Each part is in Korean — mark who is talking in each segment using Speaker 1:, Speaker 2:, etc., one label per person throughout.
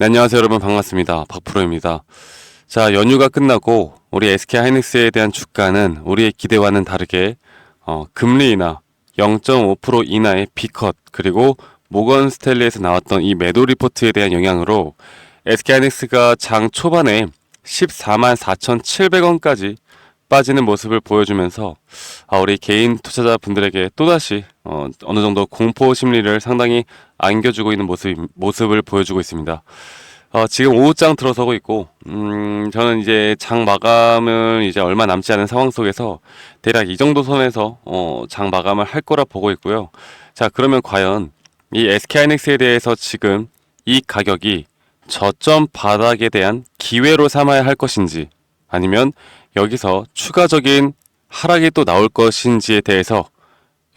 Speaker 1: 네, 안녕하세요 여러분, 반갑습니다. 박프로입니다. 자, 연휴가 끝나고 우리 SK하이닉스에 대한 주가는 우리의 기대와는 다르게 금리 인하 0.5% 인하의 B컷, 그리고 모건 스탠리에서 나왔던 이 매도 리포트에 대한 영향으로 SK하이닉스가 장 초반에 14만 4,700원까지 빠지는 모습을 보여주면서 우리 개인 투자자분들에게 또다시 어느 정도 공포 심리를 상당히 안겨주고 있는 모습을 보여주고 있습니다. 지금 오후장 들어서고 있고, 저는 이제 장 마감은 이제 얼마 남지 않은 상황 속에서 대략 이 정도 선에서 장 마감을 할 거라 보고 있고요. 자, 그러면 과연 이 SK하이닉스에 대해서 지금 이 가격이 저점 바닥에 대한 기회로 삼아야 할 것인지, 아니면 여기서 추가적인 하락이 또 나올 것인지에 대해서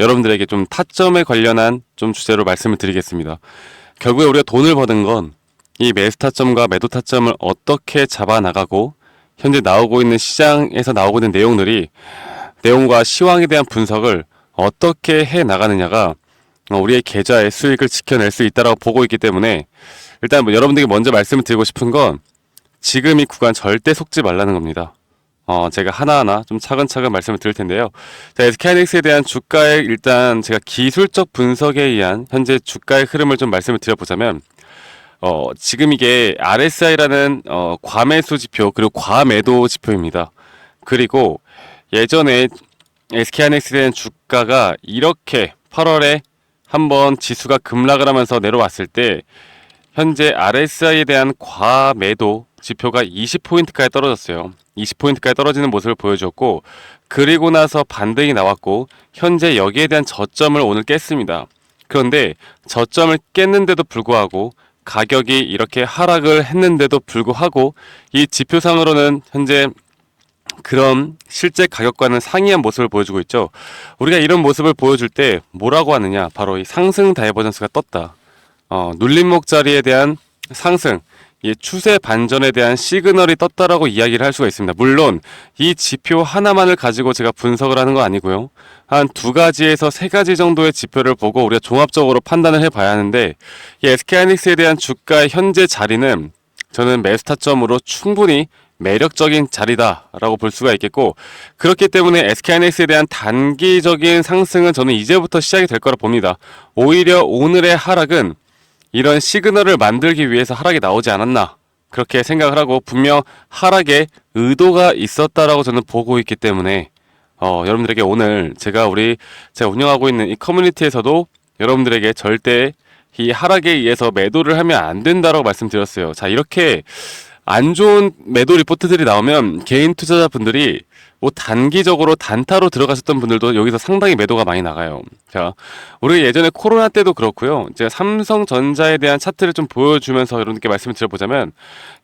Speaker 1: 여러분들에게 좀 타점에 관련한 좀 주제로 말씀을 드리겠습니다. 결국에 우리가 돈을 버는 건 이 매수 타점과 매도 타점을 어떻게 잡아 나가고, 현재 나오고 있는 시장에서 나오고 있는 내용과 시황에 대한 분석을 어떻게 해 나가느냐가 우리의 계좌의 수익을 지켜낼 수 있다고 보고 있기 때문에, 일단 여러분들에게 먼저 말씀을 드리고 싶은 건 지금 이 구간 절대 속지 말라는 겁니다. 제가 하나하나 좀 차근차근 말씀을 드릴 텐데요. 자, SK하이닉스에 대한 주가의 일단 제가 기술적 분석에 의한 현재 주가의 흐름을 좀 말씀을 드려보자면, 지금 이게 RSI라는 과매수 지표, 그리고 과매도 지표입니다. 그리고 예전에 SK하이닉스에 대한 주가가 이렇게 8월에 한번 지수가 급락을 하면서 내려왔을 때 현재 RSI에 대한 과매도 지표가 20포인트까지 떨어졌어요. 20포인트까지 떨어지는 모습을 보여줬고, 그리고 나서 반등이 나왔고, 현재 여기에 대한 저점을 오늘 깼습니다. 그런데 저점을 깼는데도 불구하고 가격이 이렇게 하락을 했는데도 불구하고 이 지표상으로는 현재 그런 실제 가격과는 상이한 모습을 보여주고 있죠. 우리가 이런 모습을 보여줄 때 뭐라고 하느냐, 바로 이 상승 다이버전스가 떴다. 눌림목 자리에 대한 상승, 이 추세 반전에 대한 시그널이 떴다라고 이야기를 할 수가 있습니다. 물론 이 지표 하나만을 가지고 제가 분석을 하는 거 아니고요. 한 두 가지에서 세 가지 정도의 지표를 보고 우리가 종합적으로 판단을 해봐야 하는데, 이 SK하이닉스에 대한 주가의 현재 자리는 저는 매수 타점으로 충분히 매력적인 자리다라고 볼 수가 있겠고, 그렇기 때문에 SK하이닉스에 대한 단기적인 상승은 저는 이제부터 시작이 될 거라 봅니다. 오히려 오늘의 하락은 이런 시그널을 만들기 위해서 하락이 나오지 않았나, 그렇게 생각을 하고, 분명 하락에 의도가 있었다라고 저는 보고 있기 때문에 여러분들에게 오늘 제가 운영하고 있는 이 커뮤니티에서도 여러분들에게 절대 이 하락에 의해서 매도를 하면 안 된다라고 말씀드렸어요. 자, 이렇게 안 좋은 매도 리포트들이 나오면 개인 투자자분들이 단기적으로 단타로 들어가셨던 분들도 여기서 상당히 매도가 많이 나가요. 자, 우리 예전에 코로나 때도 그렇고요. 제가 삼성전자에 대한 차트를 좀 보여주면서 여러분께 말씀을 드려보자면,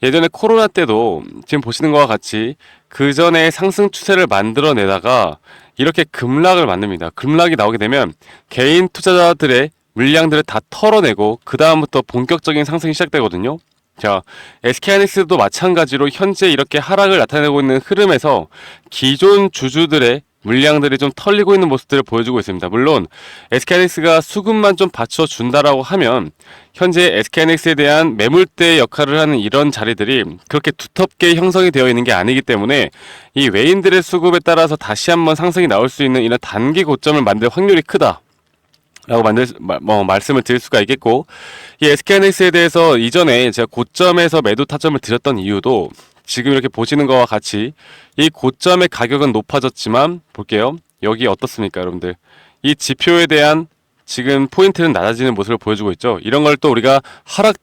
Speaker 1: 예전에 코로나 때도 지금 보시는 것과 같이 그 전에 상승 추세를 만들어내다가 이렇게 급락을 만듭니다. 급락이 나오게 되면 개인 투자자들의 물량들을 다 털어내고 그 다음부터 본격적인 상승이 시작되거든요. 자, SK하이닉스도 마찬가지로 현재 이렇게 하락을 나타내고 있는 흐름에서 기존 주주들의 물량들이 좀 털리고 있는 모습들을 보여주고 있습니다. 물론 SK하이닉스가 수급만 좀 받쳐준다라고 하면 현재 SK하이닉스에 대한 매물대 역할을 하는 이런 자리들이 그렇게 두텁게 형성이 되어 있는 게 아니기 때문에 이 외인들의 수급에 따라서 다시 한번 상승이 나올 수 있는 이런 단기 고점을 만들 확률이 크다 라고 말씀을 드릴 수가 있겠고, 이 SK하이닉스에 대해서 이전에 제가 고점에서 매도 타점을 드렸던 이유도 지금 이렇게 보시는 것과 같이 이 고점의 가격은 높아졌지만, 볼게요. 여기 어떻습니까, 여러분들? 이 지표에 대한 지금 포인트는 낮아지는 모습을 보여주고 있죠. 이런 걸 또 우리가 하락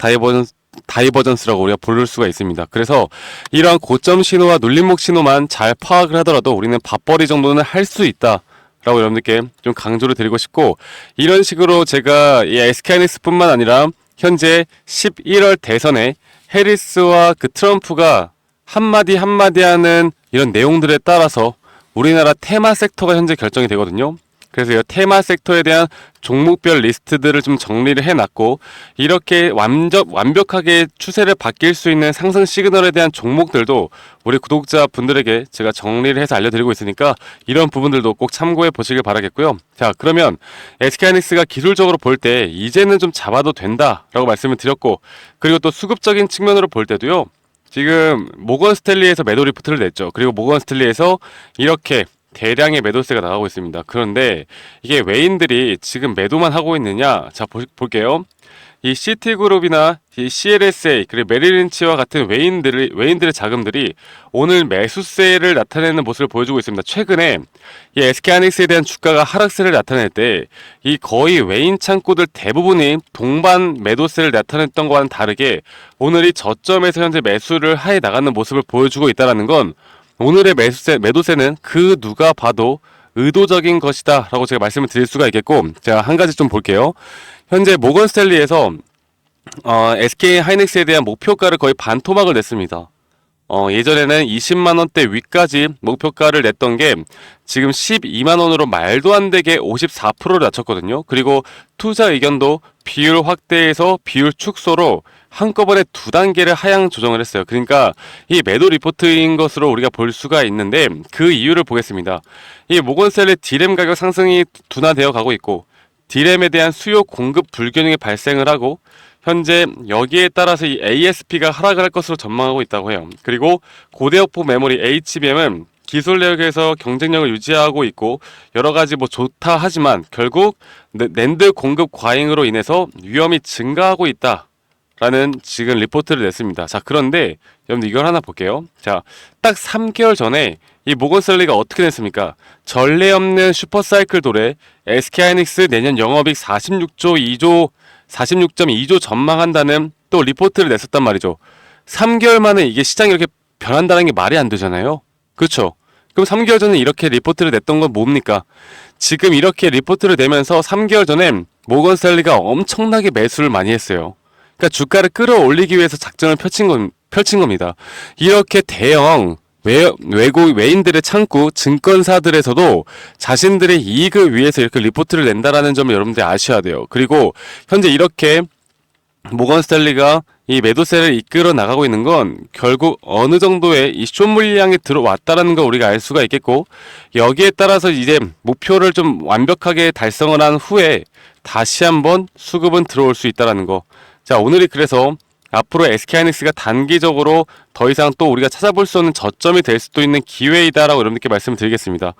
Speaker 1: 다이버전스라고 우리가 부를 수가 있습니다. 그래서 이러한 고점 신호와 눌림목 신호만 잘 파악을 하더라도 우리는 밥벌이 정도는 할 수 있다 라고 여러분들께 좀 강조를 드리고 싶고, 이런 식으로 제가 이 SK하이닉스뿐만 아니라 현재 11월 대선에 해리스와 그 트럼프가 한마디 한마디 하는 이런 내용들에 따라서 우리나라 테마 섹터가 현재 결정이 되거든요. 그래서 이 테마 섹터에 대한 종목별 리스트들을 좀 정리를 해놨고, 이렇게 완벽하게 추세를 바뀔 수 있는 상승 시그널에 대한 종목들도 우리 구독자분들에게 제가 정리를 해서 알려드리고 있으니까 이런 부분들도 꼭 참고해 보시길 바라겠고요. 자, 그러면 SK하이닉스가 기술적으로 볼 때 이제는 좀 잡아도 된다라고 말씀을 드렸고, 그리고 또 수급적인 측면으로 볼 때도요, 지금 모건 스탠리에서 매도 리포트를 냈죠. 그리고 모건 스탠리에서 이렇게 대량의 매도세가 나가고 있습니다. 그런데 이게 외인들이 지금 매도만 하고 있느냐? 자, 볼게요. 이 시티그룹이나 이 CLSA 그리고 메릴린치와 같은 외인들의 자금들이 오늘 매수세를 나타내는 모습을 보여주고 있습니다. 최근에 이 SK하이닉스에 대한 주가가 하락세를 나타낼 때 이 거의 외인 창구들 대부분이 동반 매도세를 나타냈던 것과는 다르게 오늘이 저점에서 현재 매수를 하에 나가는 모습을 보여주고 있다는 건, 오늘의 매도세는 그 누가 봐도 의도적인 것이다 라고 제가 말씀을 드릴 수가 있겠고, 제가 한 가지 좀 볼게요. 현재 모건 스탠리에서 SK 하이닉스에 대한 목표가를 거의 반토막을 냈습니다. 예전에는 20만원대 위까지 목표가를 냈던 게 지금 12만원으로 말도 안 되게 54%를 낮췄거든요. 그리고 투자 의견도 비율 확대에서 비율 축소로 한꺼번에 두 단계를 하향 조정을 했어요. 그러니까 이 매도 리포트인 것으로 우리가 볼 수가 있는데, 그 이유를 보겠습니다. 이 모건스탠리 디램 가격 상승이 둔화되어 가고 있고, 디램에 대한 수요 공급 불균형이 발생을 하고, 현재 여기에 따라서 이 ASP가 하락을 할 것으로 전망하고 있다고 해요. 그리고 고대역폭 메모리 HBM은 기술 내역에서 경쟁력을 유지하고 있고 여러가지 뭐 좋다 하지만 결국 낸드 공급 과잉으로 인해서 위험이 증가하고 있다 라는 지금 리포트를 냈습니다. 자, 그런데 여러분들 이걸 하나 볼게요. 자, 딱 3개월 전에 이 모건 스탠리가 어떻게 냈습니까? 전례 없는 슈퍼사이클 도래 SK하이닉스 내년 영업이익 46.2조 전망한다는 또 리포트를 냈었단 말이죠. 3개월 만에 이게 시장이 이렇게 변한다는 게 말이 안 되잖아요. 그렇죠? 그럼 3개월 전에 이렇게 리포트를 냈던 건 뭡니까? 지금 이렇게 리포트를 내면서 3개월 전에 모건 스탠리가 엄청나게 매수를 많이 했어요. 그러니까 주가를 끌어올리기 위해서 작전을 펼친 겁니다. 이렇게 대형 외인들의 창구 증권사들에서도 자신들의 이익을 위해서 이렇게 리포트를 낸다라는 점을 여러분들이 아셔야 돼요. 그리고 현재 이렇게 모건 스탠리가 이 매도세를 이끌어 나가고 있는 건 결국 어느 정도의 이 숏 물량이 들어왔다라는 걸 우리가 알 수가 있겠고, 여기에 따라서 이제 목표를 좀 완벽하게 달성을 한 후에 다시 한번 수급은 들어올 수 있다라는 거. 자, 오늘이 그래서 앞으로 SK하이닉스가 단기적으로 더 이상 또 우리가 찾아볼 수 없는 저점이 될 수도 있는 기회이다라고 여러분들께 말씀을 드리겠습니다.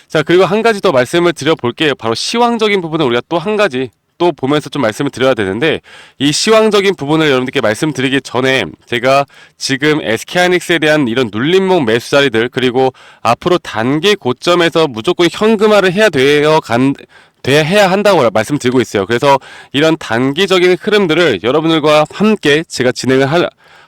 Speaker 1: 자, 그리고 한 가지 더 말씀을 드려볼게요. 바로 시황적인 부분을 우리가 또 한 가지 또 보면서 좀 말씀을 드려야 되는데, 이 시황적인 부분을 여러분들께 말씀드리기 전에 제가 지금 SK하이닉스에 대한 이런 눌림목 매수 자리들, 그리고 앞으로 단기 고점에서 무조건 현금화를 해야 한다고 말씀드리고 있어요. 그래서 이런 단기적인 흐름들을 여러분들과 함께 제가 진행을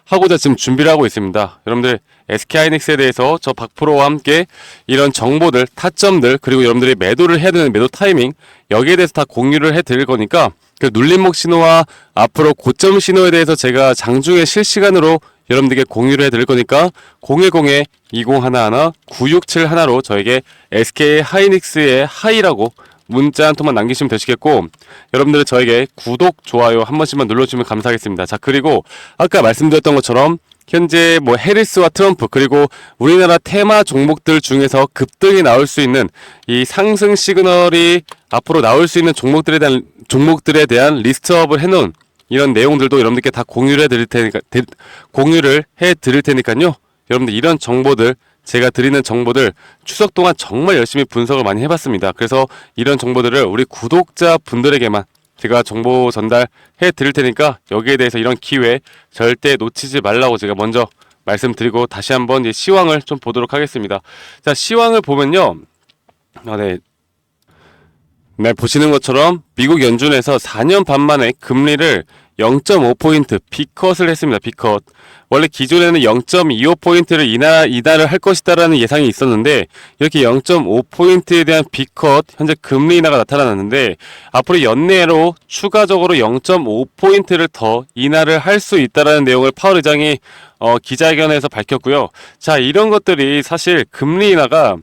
Speaker 1: 하고자 지금 준비를 하고 있습니다. 여러분들 SK하이닉스에 대해서 저 박프로와 함께 이런 정보들, 타점들, 그리고 여러분들이 매도를 해야 되는 매도 타이밍, 여기에 대해서 다 공유를 해드릴 거니까 그 눌림목 신호와 앞으로 고점 신호에 대해서 제가 장중에 실시간으로 여러분들께 공유를 해드릴 거니까 010-2011-9671로 저에게 SK하이닉스의 하이라고 문자 한 통만 남기시면 되시겠고, 여러분들 저에게 구독, 좋아요 한 번씩만 눌러주시면 감사하겠습니다. 자, 그리고 아까 말씀드렸던 것처럼 현재 뭐 해리스와 트럼프, 그리고 우리나라 테마 종목들 중에서 급등이 나올 수 있는 이 상승 시그널이 앞으로 나올 수 있는 종목들에 대한 리스트업을 해놓은 이런 내용들도 여러분들께 다 공유를 해드릴 테니까요. 여러분들 이런 정보들, 제가 드리는 정보들 추석 동안 정말 열심히 분석을 많이 해봤습니다. 그래서 이런 정보들을 우리 구독자분들에게만 제가 정보 전달해 드릴 테니까 여기에 대해서 이런 기회 절대 놓치지 말라고 제가 먼저 말씀드리고, 다시 한번 이제 시황을 좀 보도록 하겠습니다. 자, 시황을 보면요. 네, 보시는 것처럼 미국 연준에서 4년 반 만에 금리를 0.5포인트 비컷을 했습니다. 비컷. 원래 기존에는 0.25포인트를 인하를 할 것이다라는 예상이 있었는데, 이렇게 0.5포인트에 대한 비컷, 현재 금리 인하가 나타났는데, 앞으로 연내로 추가적으로 0.5포인트를 더 인하를 할 수 있다라는 내용을 파월 의장이 기자회견에서 밝혔고요. 자, 이런 것들이 사실 금리 인하가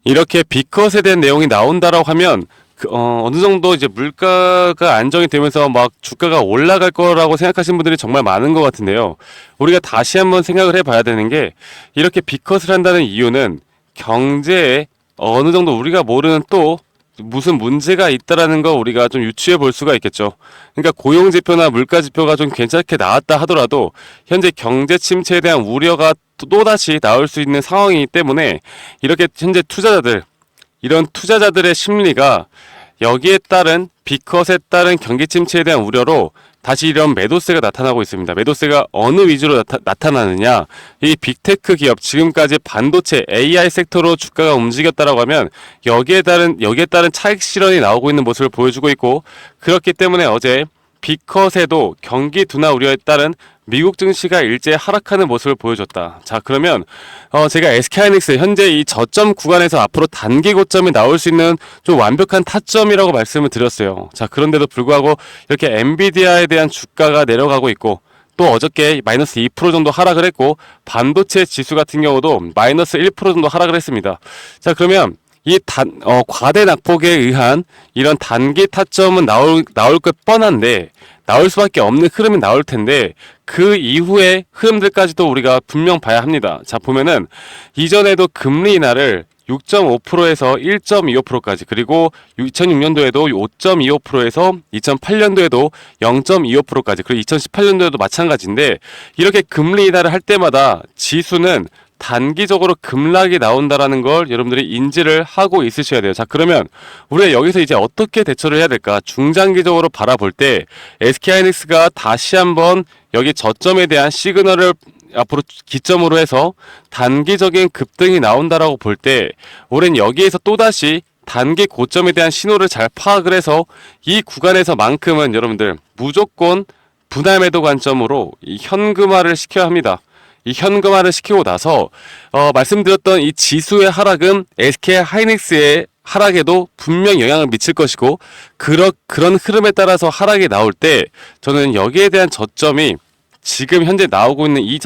Speaker 1: 이렇게 B컷에 대한 내용이 나온다라고 하면 어느 정도 이제 물가가 안정이 되면서 막 주가가 올라갈 거라고 생각하시는 분들이 정말 많은 것 같은데요. 우리가 다시 한번 생각을 해봐야 되는 게 이렇게 B컷을 한다는 이유는 경제에 어느 정도 우리가 모르는 또 무슨 문제가 있다라는 거 우리가 좀 유추해 볼 수가 있겠죠. 그러니까 고용 지표나 물가 지표가 좀 괜찮게 나왔다 하더라도 현재 경제 침체에 대한 우려가 또다시 나올 수 있는 상황이기 때문에 이렇게 현재 이런 투자자들의 심리가 여기에 따른 B컷에 따른 경기 침체에 대한 우려로 다시 이런 매도세가 나타나고 있습니다. 매도세가 어느 위주로 나타나느냐? 이 빅테크 기업, 지금까지 반도체 AI 섹터로 주가가 움직였다라고 하면 여기에 따른 차익 실현이 나오고 있는 모습을 보여주고 있고, 그렇기 때문에 어제 B컷에도 경기 둔화 우려에 따른 미국 증시가 일제 하락하는 모습을 보여줬다. 자, 그러면 제가 SK하이닉스 현재 이 저점 구간에서 앞으로 단기 고점이 나올 수 있는 좀 완벽한 타점이라고 말씀을 드렸어요. 자, 그런데도 불구하고 이렇게 엔비디아에 대한 주가가 내려가고 있고, 또 어저께 마이너스 2% 정도 하락을 했고, 반도체 지수 같은 경우도 마이너스 1% 정도 하락을 했습니다. 자, 그러면 이 과대 낙폭에 의한 이런 단기 타점은 나올 것 뻔한데, 나올 수밖에 없는 흐름이 나올 텐데, 그 이후의 흐름들까지도 우리가 분명 봐야 합니다. 자, 보면은 이전에도 금리 인하를 6.5%에서 1.25%까지, 그리고 2006년도에도 5.25%에서 2008년도에도 0.25%까지, 그리고 2018년도에도 마찬가지인데, 이렇게 금리 인하를 할 때마다 지수는 단기적으로 급락이 나온다라는 걸 여러분들이 인지를 하고 있으셔야 돼요. 자, 그러면 우리가 여기서 이제 어떻게 대처를 해야 될까? 중장기적으로 바라볼 때 SK하이닉스가 다시 한번 여기 저점에 대한 시그널을 앞으로 기점으로 해서 단기적인 급등이 나온다라고 볼 때, 우린 여기에서 또다시 단기 고점에 대한 신호를 잘 파악을 해서 이 구간에서만큼은 여러분들 무조건 분할 매도 관점으로 이 현금화를 시켜야 합니다. 이 현금화를 시키고 나서 말씀드렸던 이 지수의 하락은 SK하이닉스의 하락에도 분명 영향을 미칠 것이고, 그런 흐름에 따라서 하락이 나올 때 저는 여기에 대한 저점이 지금 현재 나오고 있는 이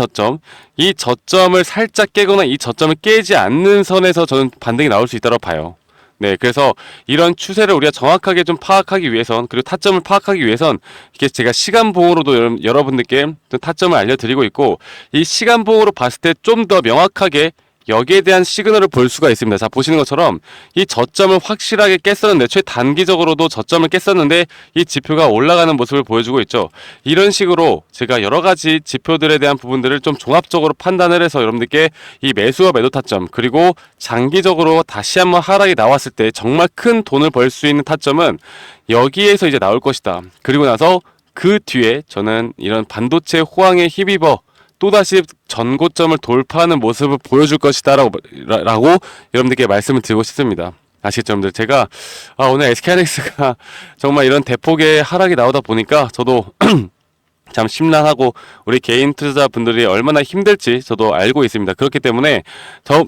Speaker 1: 저점을 살짝 깨거나 이 저점을 깨지 않는 선에서 저는 반등이 나올 수 있다고 봐요. 네, 그래서 이런 추세를 우리가 정확하게 좀 파악하기 위해선, 그리고 타점을 파악하기 위해선 이게 제가 시간봉으로도 여러분들께 좀 타점을 알려드리고 있고, 이 시간봉으로 봤을 때 좀 더 명확하게 여기에 대한 시그널을 볼 수가 있습니다. 자, 보시는 것처럼 이 저점을 확실하게 깼었는데, 최단기적으로도 저점을 깼었는데 이 지표가 올라가는 모습을 보여주고 있죠. 이런 식으로 제가 여러 가지 지표들에 대한 부분들을 좀 종합적으로 판단을 해서 여러분들께 이 매수와 매도 타점, 그리고 장기적으로 다시 한번 하락이 나왔을 때 정말 큰 돈을 벌 수 있는 타점은 여기에서 이제 나올 것이다. 그리고 나서 그 뒤에 저는 이런 반도체 호황에 힘입어 또다시 전고점을 돌파하는 모습을 보여줄 것이다 라고 여러분들께 말씀을 드리고 싶습니다. 아시겠죠, 여러분들? 제가 오늘 SK하이닉스가 정말 이런 대폭의 하락이 나오다 보니까 저도 참 심란하고, 우리 개인 투자자분들이 얼마나 힘들지 저도 알고 있습니다. 그렇기 때문에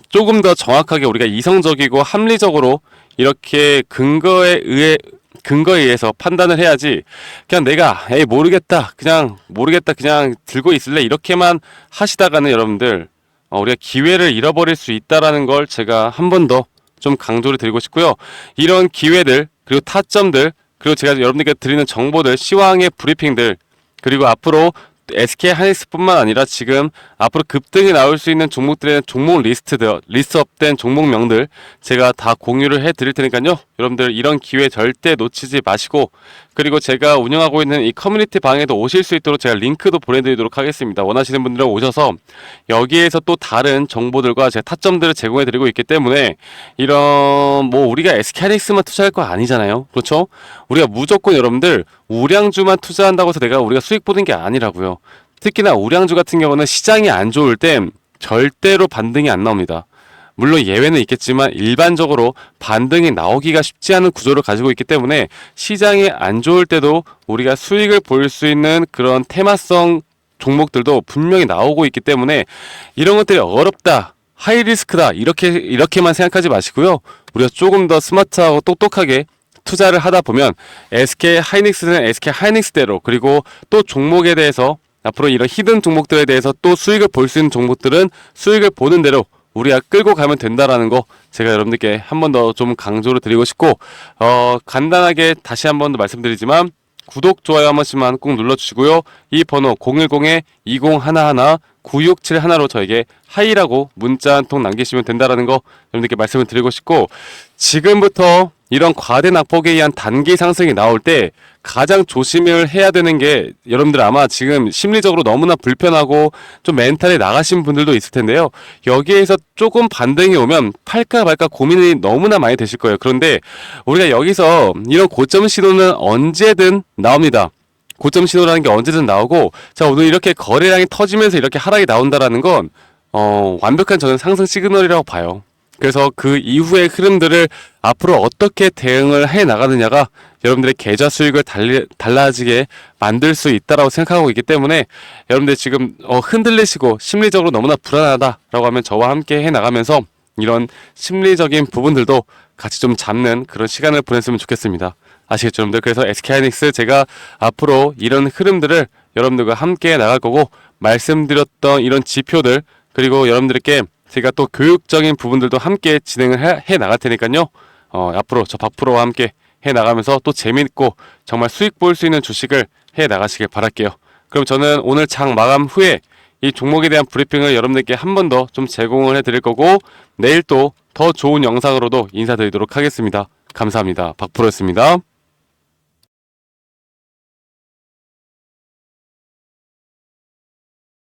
Speaker 1: 조금 더 정확하게 우리가 이성적이고 합리적으로 이렇게 근거에 의해서 판단을 해야지, 그냥 내가 모르겠다 그냥 들고 있을래 이렇게만 하시다가는 여러분들 우리가 기회를 잃어버릴 수 있다라는 걸 제가 한 번 더 좀 강조를 드리고 싶고요. 이런 기회들, 그리고 타점들, 그리고 제가 여러분들께 드리는 정보들, 시황의 브리핑들, 그리고 앞으로 SK하이닉스뿐만 아니라 지금 앞으로 급등이 나올 수 있는 종목들의 종목 리스트업된 종목명들 제가 다 공유를 해드릴 테니까요. 여러분들 이런 기회 절대 놓치지 마시고, 그리고 제가 운영하고 있는 이 커뮤니티 방에도 오실 수 있도록 제가 링크도 보내드리도록 하겠습니다. 원하시는 분들은 오셔서 여기에서 또 다른 정보들과 제 타점들을 제공해드리고 있기 때문에, 이런 우리가 SK하이닉스만 투자할 거 아니잖아요. 그렇죠? 우리가 무조건 여러분들 우량주만 투자한다고 해서 우리가 수익 보는 게 아니라고요. 특히나 우량주 같은 경우는 시장이 안 좋을 땐 절대로 반등이 안 나옵니다. 물론 예외는 있겠지만 일반적으로 반등이 나오기가 쉽지 않은 구조를 가지고 있기 때문에 시장이 안 좋을 때도 우리가 수익을 볼 수 있는 그런 테마성 종목들도 분명히 나오고 있기 때문에, 이런 것들이 어렵다, 하이리스크다 이렇게만 생각하지 마시고요. 우리가 조금 더 스마트하고 똑똑하게 투자를 하다 보면 SK하이닉스는 SK하이닉스대로, 그리고 또 종목에 대해서 앞으로 이런 히든 종목들에 대해서 또 수익을 볼 수 있는 종목들은 수익을 보는 대로 우리가 끌고 가면 된다라는 거 제가 여러분들께 한 번 더 좀 강조를 드리고 싶고, 간단하게 다시 한 번 더 말씀드리지만 구독, 좋아요 한 번씩만 꼭 눌러주시고요. 이 번호 010-2011-9671로 저에게 하이라고 문자 한 통 남기시면 된다라는 거 여러분들께 말씀을 드리고 싶고, 지금부터 이런 과대 낙폭에 의한 단기 상승이 나올 때 가장 조심을 해야 되는 게, 여러분들 아마 지금 심리적으로 너무나 불편하고 좀 멘탈이 나가신 분들도 있을 텐데요. 여기에서 조금 반등이 오면 팔까 말까 고민이 너무나 많이 되실 거예요. 그런데 우리가 여기서 이런 고점 신호는 언제든 나옵니다. 고점 신호라는 게 언제든 나오고, 자, 오늘 이렇게 거래량이 터지면서 이렇게 하락이 나온다라는 건 완벽한 저는 상승 시그널이라고 봐요. 그래서 그 이후의 흐름들을 앞으로 어떻게 대응을 해 나가느냐가 여러분들의 계좌 수익을 달라지게 만들 수 있다라고 생각하고 있기 때문에, 여러분들 지금 흔들리시고 심리적으로 너무나 불안하다라고 하면 저와 함께 해 나가면서 이런 심리적인 부분들도 같이 좀 잡는 그런 시간을 보냈으면 좋겠습니다. 아시겠죠, 여러분들? 그래서 SK하이닉스 제가 앞으로 이런 흐름들을 여러분들과 함께 나갈 거고, 말씀드렸던 이런 지표들, 그리고 여러분들께 제가 또 교육적인 부분들도 함께 진행을 해 나갈 테니까요. 앞으로 저 박프로와 함께 해 나가면서 또 재미있고 정말 수익 볼 수 있는 주식을 해 나가시길 바랄게요. 그럼 저는 오늘 장 마감 후에 이 종목에 대한 브리핑을 여러분들께 한 번 더 좀 제공을 해 드릴 거고, 내일 또 더 좋은 영상으로도 인사드리도록 하겠습니다. 감사합니다. 박프로였습니다.